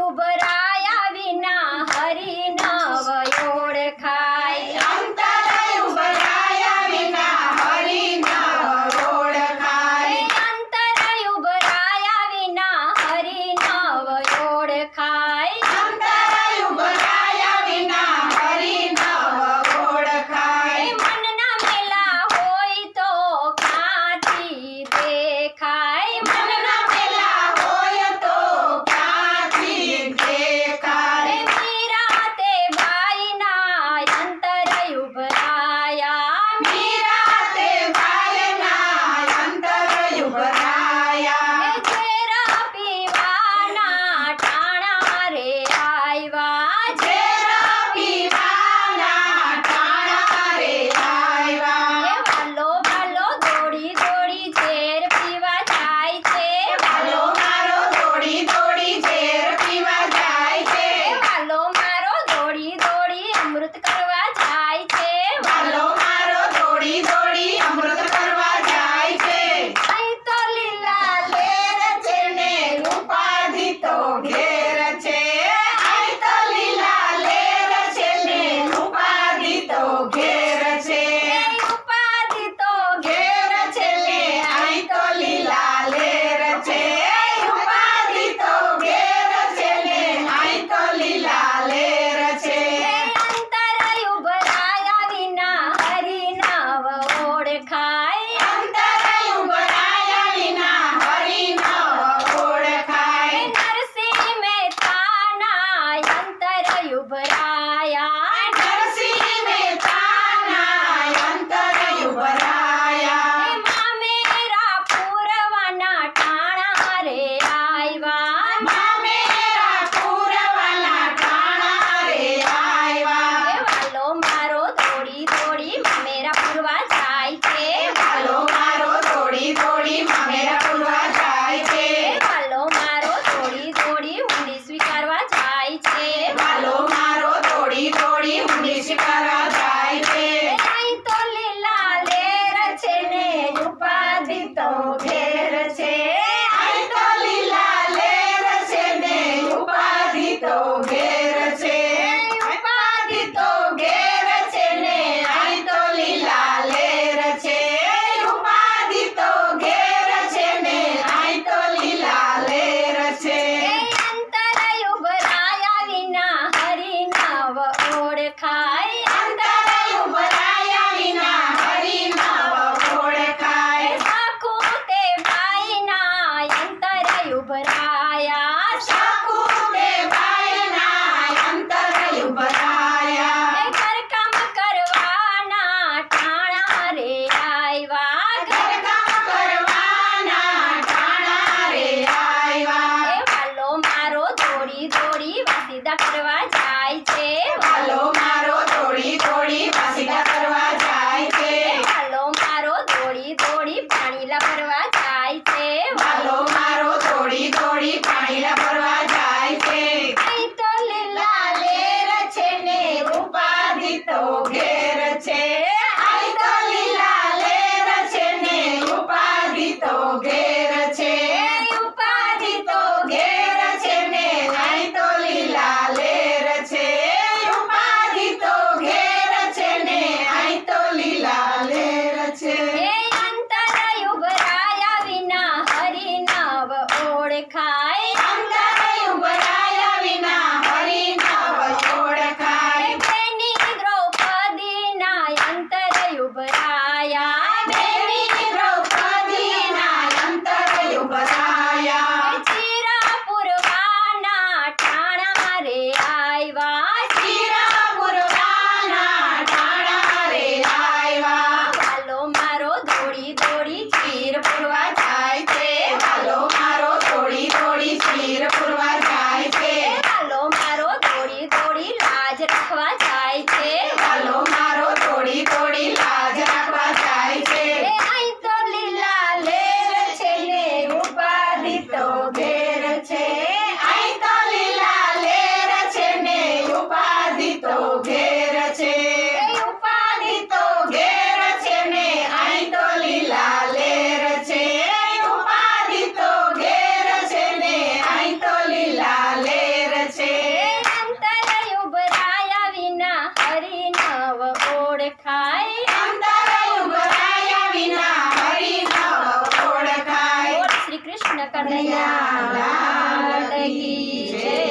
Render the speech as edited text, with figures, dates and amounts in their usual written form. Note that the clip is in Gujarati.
ઉભરાયા વિના હરિ નવ ઓળખાય અંતરે ઉભરાયા વિના હરિ નવ ઓળખાય અંતરે ઉભરાયા વિના હરિ નવ ઓળખાય અંતરે ઉભરાયા વિના હરિ નવ ઓળખાય મનના મેલા હોય તો ક્યાંથી દેખાય મનના મેલા હોય તો ક્યાંથી દેખાય મીરા તે બાઈના અંતરે ઉભરાયા મીરા તે બાયના અંતરે ઉભરાયા ઝેરા પીવાના ટાણા રે આવ્યા ઝેરા પીવાના ટાણા રે આવ્યા વાલો વાલો દોડી દોડી ઝેર પીવા જાય છે વાલો મારો દોડી દોડી ઝેર પીવા જાય છે વાલો મારો દોડી દોડી અમૃત કરવા જાય છે વાલો મારો દોડી દોડી અમૃત કરવા જાય છે અહીં તો લીલા લેર છે ને ઉપાધિ તો ઘેર છે આઈ તો લીલા લેર છે ને ઉપાધિ તો ઘેર છે ઉપાધિ તો ઘેર છે ને આઈ તો લીલા લેર છે ઉપાધિ તો ઘેર છે ને આઈ તો લીલા લેર છે અંતરે ઉભરાયા વિના હરિ નવ ઓળખાય અંતરે ઉભરાયા વિના હરિ નવ ઓળખાય નરસિંહ મહેતાના અંતરે ઉભરાયા નરસિંહ મહેતાના અંતરે ઉભરાયા મામેરા પૂરવાના ટાણા રે આવ્યા મામેરા પૂરવાના ટાણા રે આવ્યા વાલો મારો દોડી દોડી મામેરા પૂરવા જાય છે વાલો મારો દોડી દોડી મામેરા પૂરવા જાય છે વાલો મારો દોડી દોડી ઊંડી સ્વીકારવા જાય છે વાલો મારો દોડી દોડી ઊંડી શિકારા જાય છે અહીં તો લીલા લેર છે ને ઉપાધિ તો ઘેર છે આઈ તો લીલા લેર છે ને ઉપાધિ તો ઘેર છે ઉપાધિ તો ઘેર છે ને આઈ તો લીલા લેર છે ઉપાધિ તો ઘેર છે ને આઈ તો લીલા લેર છે અંતરે ઉભરાયા વિના હરિ નવ ઓળખાય અંતરે ઉભરાયા વિના હરિ નવ ઓળખાય સાકુ તે બાઈના અંતરે ઉભરાયા સાકુ તે બાયના અંતરે ઉભરાયા ઘરકામ કરવાના ટાણા રે આવ્યા ઘરકામ કરવાના ટાણા રે આવ્યા વાલો મારો દોડી દોડી વાસીદા કરવા જાય છે વાલો મારો દોડી દોડી વાસીદા કરવા જાય છે વાલો મારો દોડી દોડી પાણીલા ભરવા જાય છે વાલો મારો દોડી દોડી પાણીલા ભરવા જાય છે ઓળખાય અંતર ઉભરાયા વિના હરિ ન ઓળખાય બોલ શ્રી કૃષ્ણ કનૈયા લાલ કી જય